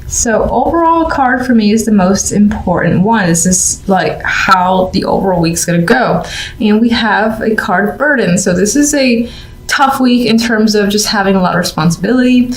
So overall card for me is the most important one. This is like how the overall week's gonna go. And we have a card of burden. So this is a tough week in terms of just having a lot of responsibility.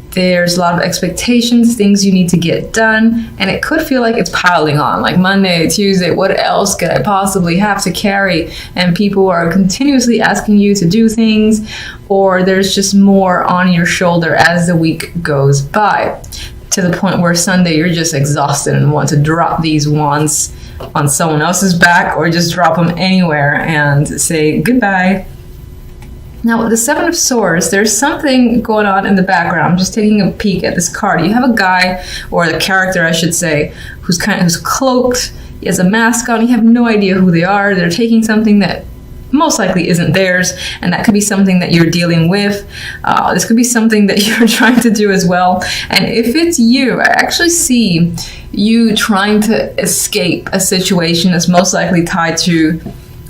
There's a lot of expectations, things you need to get done, and it could feel like it's piling on, like Monday, Tuesday, what else could I possibly have to carry? And people are continuously asking you to do things, or there's just more on your shoulder as the week goes by, to the point where Sunday you're just exhausted and want to drop these wands on someone else's back or just drop them anywhere and say goodbye. Now, with the Seven of Swords, there's something going on in the background. I'm just taking a peek at this card. You have a guy, or the character, I should say, who's cloaked. He has a mask on. You have no idea who they are. They're taking something that most likely isn't theirs, and that could be something that you're dealing with. This could be something that you're trying to do as well. And if it's you, I actually see you trying to escape a situation that's most likely tied to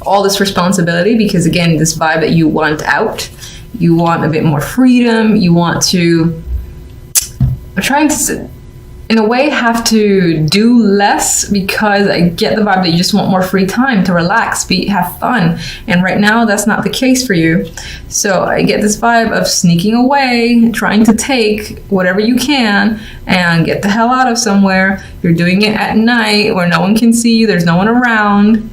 all this responsibility, because again, this vibe that you want out, you want a bit more freedom, you want to, trying to, in a way, have to do less, because I get the vibe that you just want more free time to relax, have fun, and right now that's not the case for you. So I get this vibe of sneaking away, trying to take whatever you can and get the hell out of somewhere. You're doing it at night where no one can see you, there's no one around.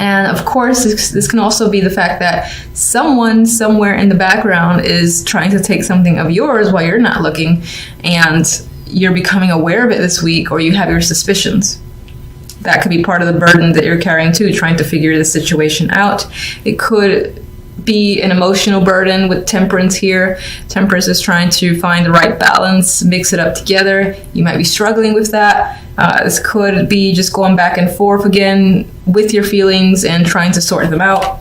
And of course, this can also be the fact that someone somewhere in the background is trying to take something of yours while you're not looking, and you're becoming aware of it this week, or you have your suspicions. That could be part of the burden that you're carrying too, trying to figure the situation out. It could be an emotional burden with Temperance here. Temperance is trying to find the right balance, mix it up together. You might be struggling with that. This could be just going back and forth again with your feelings and trying to sort them out.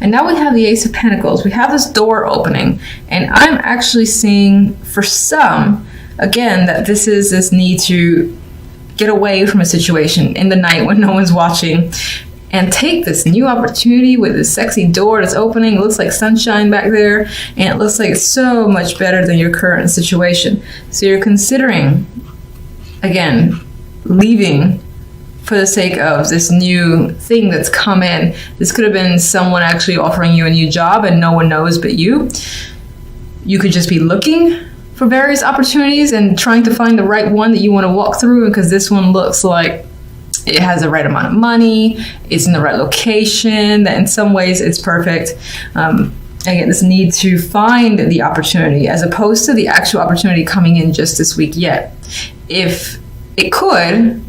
And now we have the Ace of Pentacles. We have this door opening, and I'm actually seeing for some, again, that this is this need to get away from a situation in the night when no one's watching and take this new opportunity with this sexy door that's opening. It looks like sunshine back there, and it looks like it's so much better than your current situation. So you're considering, again, leaving for the sake of this new thing that's come in. This could have been someone actually offering you a new job and no one knows but you. You could just be looking for various opportunities and trying to find the right one that you want to walk through, because this one looks like it has the right amount of money, it's in the right location, that in some ways it's perfect. Again, this need to find the opportunity as opposed to the actual opportunity coming in just this week yet. If it could,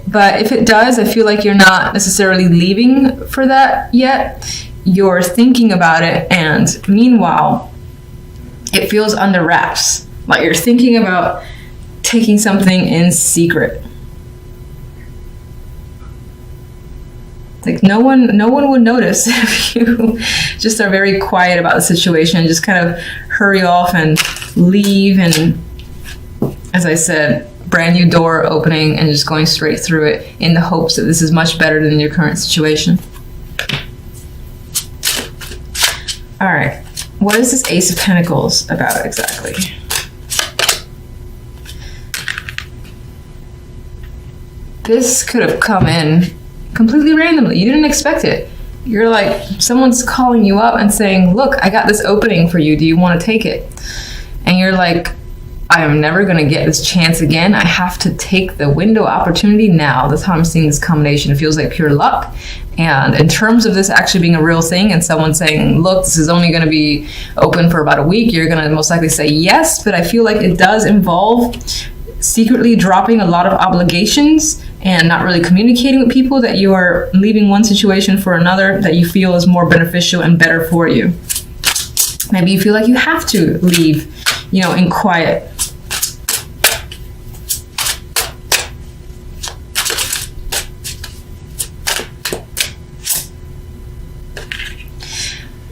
but if it does, I feel like you're not necessarily leaving for that yet. You're thinking about it, and meanwhile, it feels under wraps. Like you're thinking about taking something in secret. Like no one would notice if you just are very quiet about the situation and just kind of hurry off and leave, and as I said, brand new door opening and just going straight through it in the hopes that this is much better than your current situation. All right, what is this Ace of Pentacles about exactly? This could have come in completely randomly. You didn't expect it. You're like, someone's calling you up and saying, look, I got this opening for you. Do you want to take it? And you're like, I am never going to get this chance again. I have to take the window opportunity now. That's how I'm seeing this combination. It feels like pure luck. And in terms of this actually being a real thing and someone saying, look, this is only going to be open for about a week, you're going to most likely say yes. But I feel like it does involve secretly dropping a lot of obligations and not really communicating with people, that you are leaving one situation for another that you feel is more beneficial and better for you. Maybe you feel like you have to leave, in quiet.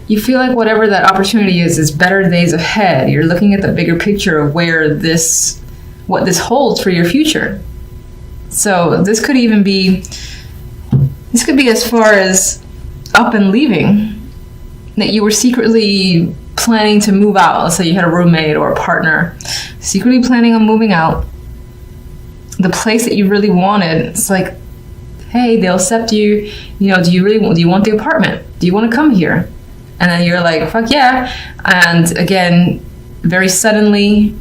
You feel like whatever that opportunity is better days ahead. You're looking at the bigger picture of what this holds for your future. So this could be as far as up and leaving, that you were secretly planning to move out. Let's say you had a roommate or a partner, secretly planning on moving out. The place that you really wanted, it's like, hey, they'll accept you. You know, do you want the apartment? Do you want to come here? And then you're like, fuck yeah. And again, very suddenly,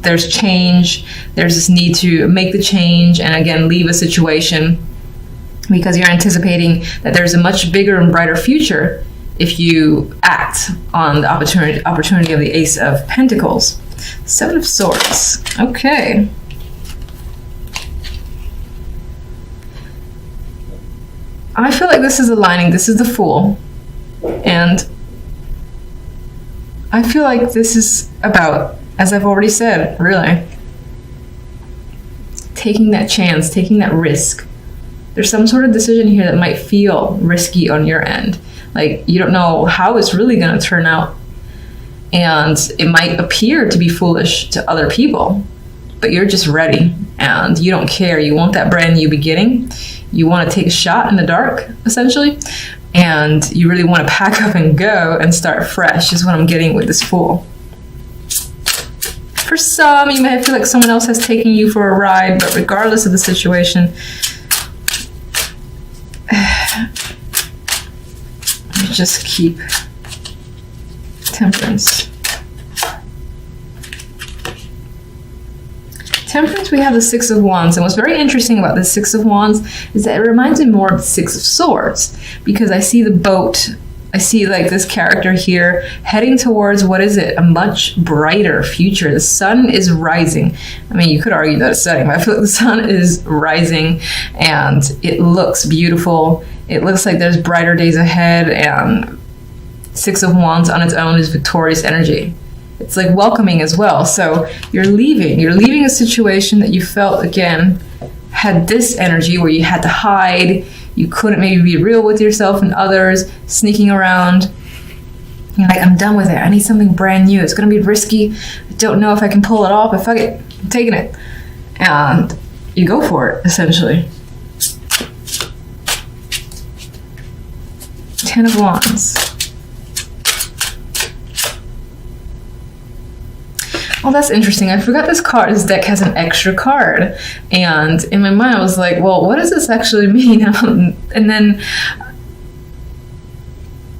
there's change. There's this need to make the change and again, leave a situation because you're anticipating that there's a much bigger and brighter future if you act on the opportunity of the Ace of Pentacles. Seven of Swords. Okay. I feel like this is aligning. This is the Fool. And I feel like this is about, as I've already said, really, taking that chance, taking that risk. There's some sort of decision here that might feel risky on your end. Like, you don't know how it's really going to turn out. And it might appear to be foolish to other people, but you're just ready and you don't care. You want that brand new beginning. You want to take a shot in the dark, essentially. And you really want to pack up and go and start fresh is what I'm getting with this Fool. For some, you may feel like someone else has taken you for a ride, but regardless of the situation, you just keep Temperance. Temperance, we have the Six of Wands, and what's very interesting about the Six of Wands is that it reminds me more of the Six of Swords, because I see the boat, I see like this character here heading towards, what is it, a much brighter future. The sun is rising. I mean, you could argue that it's setting, but I feel like the sun is rising and it looks beautiful. It looks like there's brighter days ahead, and Six of Wands on its own is victorious energy. It's like welcoming as well. So you're leaving a situation that you felt, again, had this energy where you had to hide, you couldn't maybe be real with yourself and others, sneaking around. You're like, I'm done with it. I need something brand new. It's going to be risky. I don't know if I can pull it off, but fuck it, I'm taking it. And you go for it, essentially. Ten of Wands. Oh, that's interesting. I forgot this card. This deck has an extra card. And in my mind, I was like, well, what does this actually mean? And then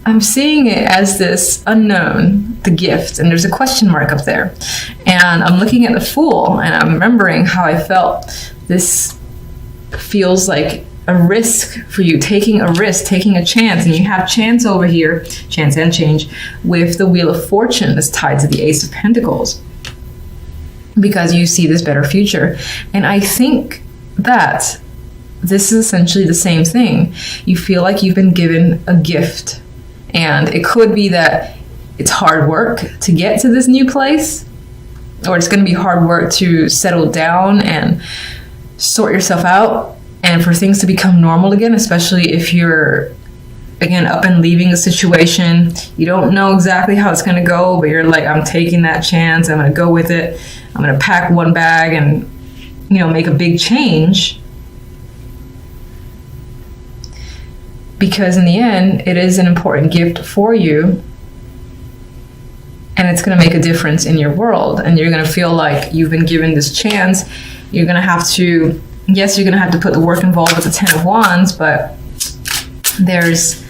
I'm seeing it as this unknown, the gift, and there's a question mark up there. And I'm looking at the Fool, and I'm remembering how I felt. This feels like a risk for you, taking a risk, taking a chance, and you have chance over here, chance and change, with the Wheel of Fortune that's tied to the Ace of Pentacles, because you see this better future. And I think that this is essentially the same thing. You feel like you've been given a gift, and it could be that it's hard work to get to this new place, or it's going to be hard work to settle down and sort yourself out, and for things to become normal again, especially if you're, again, up and leaving a situation. You don't know exactly how it's going to go, but you're like, I'm taking that chance. I'm going to go with it. I'm going to pack one bag and, make a big change. Because in the end, it is an important gift for you. And it's going to make a difference in your world. And you're going to feel like you've been given this chance. You're going to have to, yes, you're going to have to put the work involved with the Ten of Wands, but there's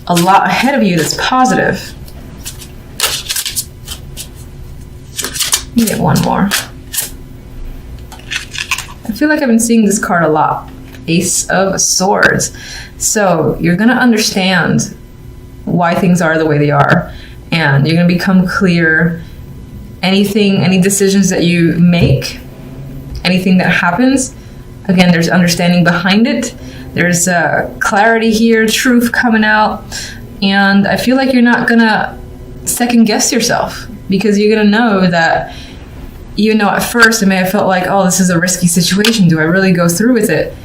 a lot ahead of you that's positive. Let me get one more. I feel like I've been seeing this card a lot. Ace of Swords. So you're going to understand why things are the way they are. And you're going to become clear. Any decisions that you make, anything that happens, again, there's understanding behind it. There's clarity here, truth coming out. And I feel like you're not going to second guess yourself, because you're going to know that even though at first it may have felt like, oh, this is a risky situation, do I really go through with it?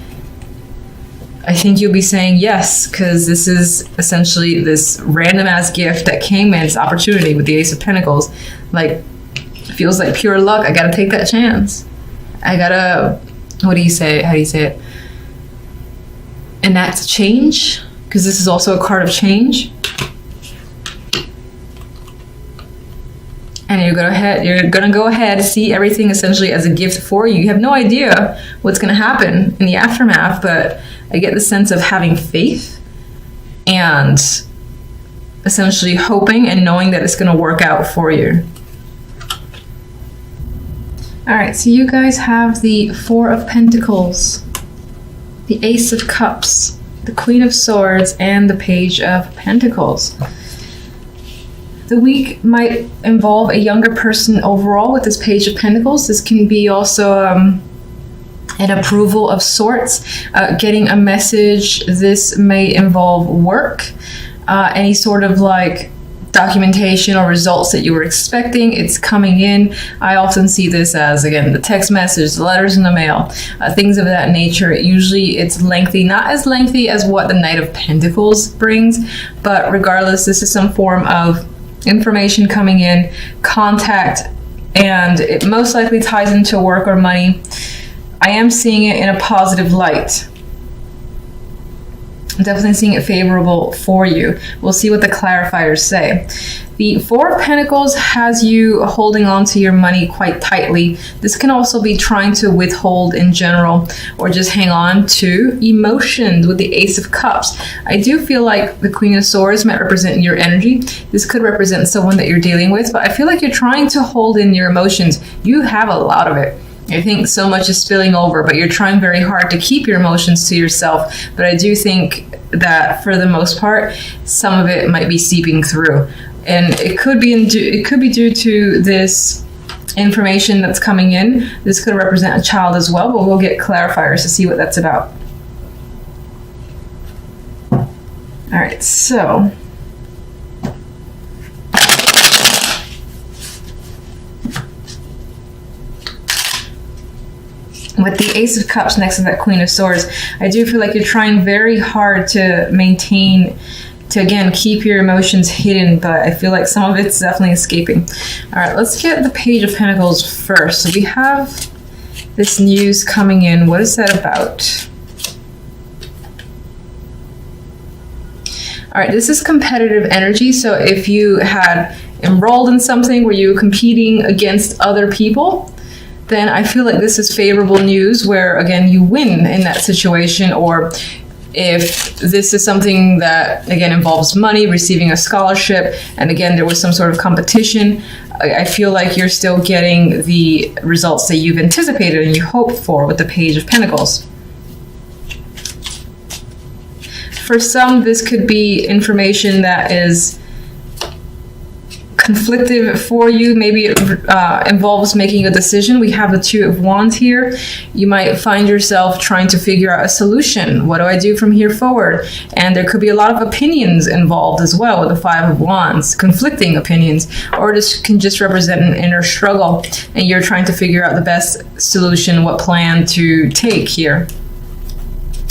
I think you'll be saying yes, because this is essentially this random ass gift that came in, this opportunity with the Ace of Pentacles. Like, feels like pure luck. I got to take that chance. I got to, what do you say? How do you say it? Enact change, because this is also a card of change. And you're gonna go ahead, see everything essentially as a gift for you. You have no idea what's gonna happen in the aftermath, but I get the sense of having faith and essentially hoping and knowing that it's gonna work out for you. All right, so you guys have the Four of Pentacles, the Ace of Cups, the Queen of Swords, and the Page of Pentacles. The week might involve a younger person overall with this Page of Pentacles. This can be also an approval of sorts, getting a message. This may involve work, any sort of like documentation or results that you were expecting. It's coming in. I often see this as, again, the text message, the letters in the mail, things of that nature. Usually it's lengthy, not as lengthy as what the Knight of Pentacles brings, but regardless, this is some form of information coming in, contact, and it most likely ties into work or money. I am seeing it in a positive light. I'm definitely seeing it favorable for you. We'll see what the clarifiers say. The Four of Pentacles has you holding on to your money quite tightly. This can also be trying to withhold in general or just hang on to emotions with the Ace of Cups. I do feel like the Queen of Swords might represent your energy. This could represent someone that you're dealing with, but I feel like you're trying to hold in your emotions. You have a lot of it. I think so much is spilling over, but you're trying very hard to keep your emotions to yourself. But I do think that for the most part, some of it might be seeping through. And it could be due to this information that's coming in. This could represent a child as well, but we'll get clarifiers to see what that's about. All right, so with the Ace of Cups next to that Queen of Swords, I do feel like you're trying very hard to maintain, to again, keep your emotions hidden, but I feel like some of it's definitely escaping. All right, let's get the Page of Pentacles first. So we have this news coming in. What is that about? All right, this is competitive energy. So if you had enrolled in something where you were competing against other people, then I feel like this is favorable news where, again, you win in that situation. Or if this is something that, again, involves money, receiving a scholarship, and again, there was some sort of competition, I feel like you're still getting the results that you've anticipated and you hoped for with the Page of Pentacles. For some, this could be information that is conflictive for you. Maybe it involves making a decision. We have the Two of Wands here. You might find yourself trying to figure out a solution. What do I do from here forward? And there could be a lot of opinions involved as well with the Five of Wands, conflicting opinions, or this can just represent an inner struggle and you're trying to figure out the best solution, what plan to take here.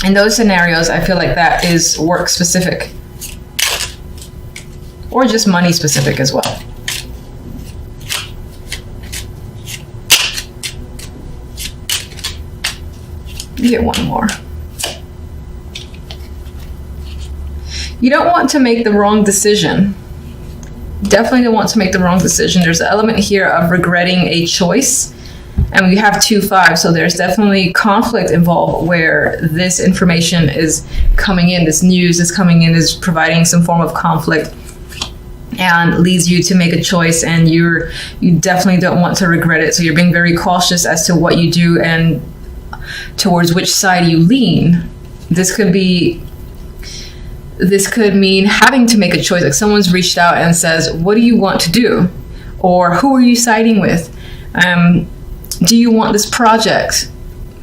In those scenarios, I feel like that is work specific or just money specific as well. Get one more. You don't want to make the wrong decision. Definitely don't want to make the wrong decision. There's an element here of regretting a choice. And we have 2-5, so there's definitely conflict involved where this information is coming in, this news is coming in, is providing some form of conflict and leads you to make a choice, and you definitely don't want to regret it. So you're being very cautious as to what you do and towards which side you lean. This could mean having to make a choice. Like someone's reached out and says, what do you want to do? Or who are you siding with? Do you want this project?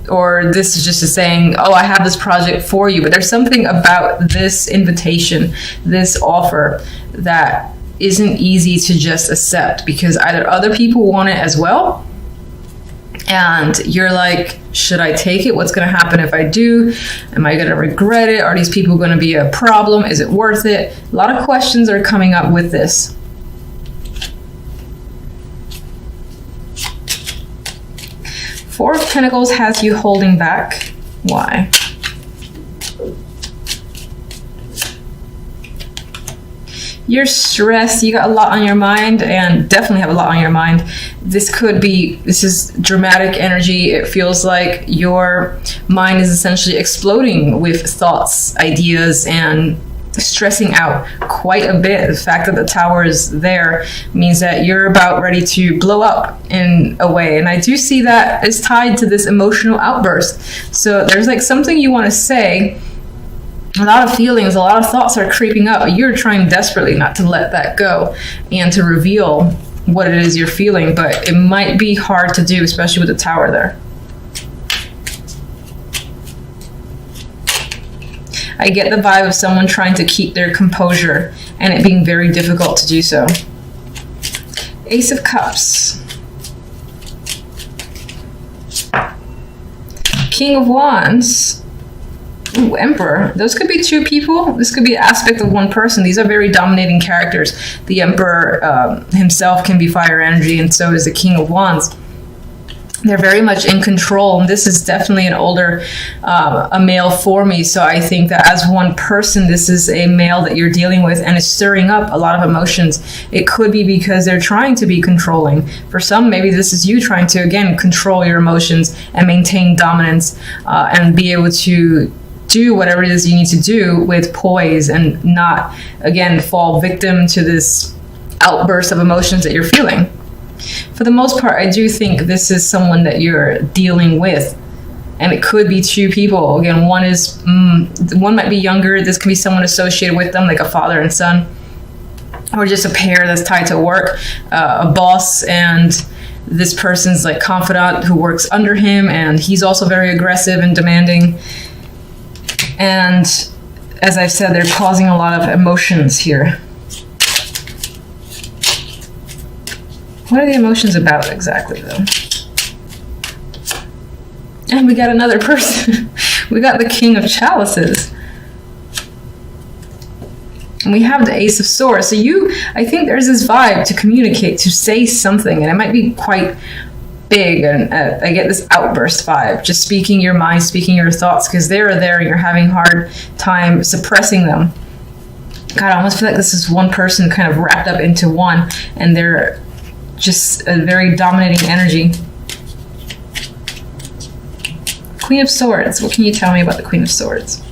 Or this is just a saying, oh, I have this project for you. But there's something about this invitation, this offer, that isn't easy to just accept, because either other people want it as well, and you're like, should I take it? What's going to happen if I do? Am I going to regret it? Are these people going to be a problem? Is it worth it? A lot of questions are coming up with this. Four of Pentacles has you holding back. Why? you're stressed, you got a lot on your mind, and definitely have a lot on your mind. This is dramatic energy. It feels like your mind is essentially exploding with thoughts, ideas, and stressing out quite a bit. The fact that the Tower is there means that you're about ready to blow up in a way. And I do see that is tied to this emotional outburst. So there's like something you want to say. A lot of feelings, a lot of thoughts are creeping up. You're trying desperately not to let that go and to reveal what it is you're feeling, but it might be hard to do, especially with the Tower there. I get the vibe of someone trying to keep their composure and it being very difficult to do so. Ace of Cups. King of Wands. Ooh, Emperor. Those could be two people. This could be an aspect of one person. These are very dominating characters. The Emperor himself can be fire energy, and so is the King of Wands. They're very much in control, and this is definitely an older, a male for me. So I think that as one person, this is a male that you're dealing with, and is stirring up a lot of emotions. It could be because they're trying to be controlling. For some, maybe this is you trying to, again, control your emotions and maintain dominance, and be able to do whatever it is you need to do with poise and not, again, fall victim to this outburst of emotions that you're feeling. For the most part, I do think this is someone that you're dealing with, and it could be two people. Again, one might be younger. This can be someone associated with them, like a father and son, or just a pair that's tied to work, a boss and this person's like confidant who works under him, and he's also very aggressive and demanding. And as I've said, they're causing a lot of emotions here. What are the emotions about exactly, though? And we got another person. We got the King of Chalices. And we have the Ace of Swords. So I think there's this vibe to communicate, to say something, and it might be quite big. And I get this outburst vibe, just speaking your mind, speaking your thoughts, because they're there and you're having a hard time suppressing them. God, I almost feel like this is one person kind of wrapped up into one, and they're just a very dominating energy. Queen of Swords. What can you tell me about the Queen of Swords?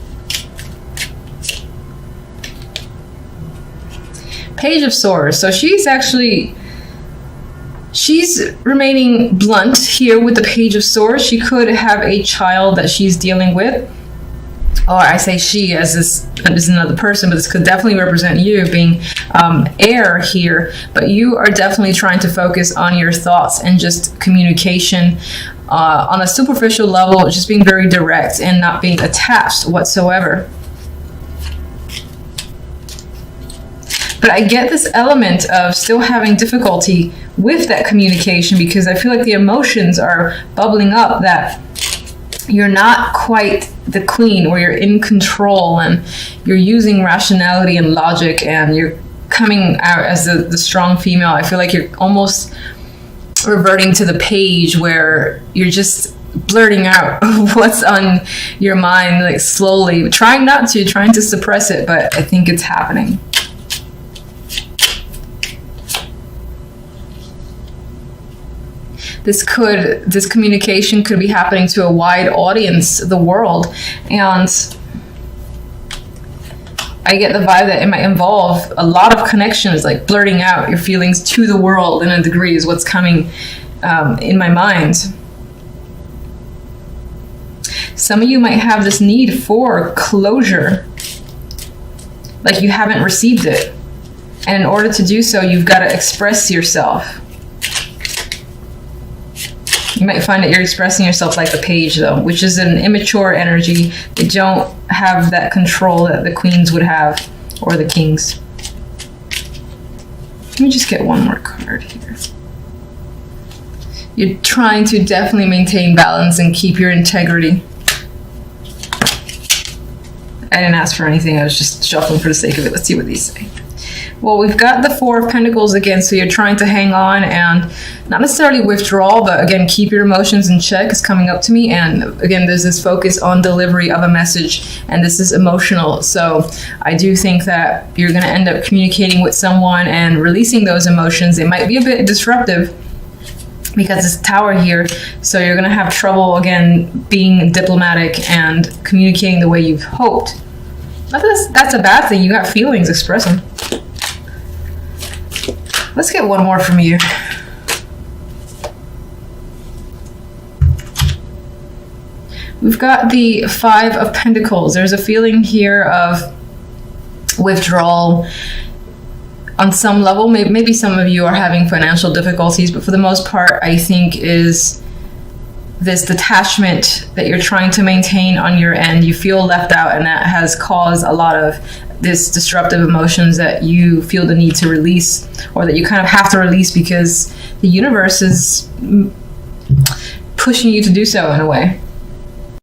Page of Swords. So she's remaining blunt here with the Page of Swords. She could have a child that she's dealing with. Or I say she as this is another person, but this could definitely represent you being air here. But you are definitely trying to focus on your thoughts and just communication on a superficial level, just being very direct and not being attached whatsoever. But I get this element of still having difficulty with that communication, because I feel like the emotions are bubbling up that you're not quite the queen, or you're in control and you're using rationality and logic, and you're coming out as the strong female. I feel like you're almost reverting to the page where you're just blurting out what's on your mind, like slowly, trying to suppress it, but I think it's happening. This communication could be happening to a wide audience, the world, and I get the vibe that it might involve a lot of connections, like blurting out your feelings to the world in a degree is what's coming in my mind. Some of you might have this need for closure, like you haven't received it, and in order to do so, you've got to express yourself. You might find that you're expressing yourself like the Page, though, which is an immature energy. They don't have that control that the queens would have, or the kings. Let me just get one more card here. You're trying to definitely maintain balance and keep your integrity. I didn't ask for anything. I was just shuffling for the sake of it. Let's see what these say. Well, we've got the Four of Pentacles again, so you're trying to hang on and not necessarily withdraw, but again, keep your emotions in check is coming up to me. And again, there's this focus on delivery of a message, and this is emotional. So I do think that you're going to end up communicating with someone and releasing those emotions. It might be a bit disruptive because it's Tower here, so you're going to have trouble, again, being diplomatic and communicating the way you've hoped. That's a bad thing. You got feelings, express them. Let's get one more from you. We've got the Five of Pentacles. There's a feeling here of withdrawal on some level. Maybe some of you are having financial difficulties, but for the most part, I think is this detachment that you're trying to maintain on your end. You feel left out, and that has caused a lot of this disruptive emotions that you feel the need to release, or that you kind of have to release because the universe is pushing you to do so in a way.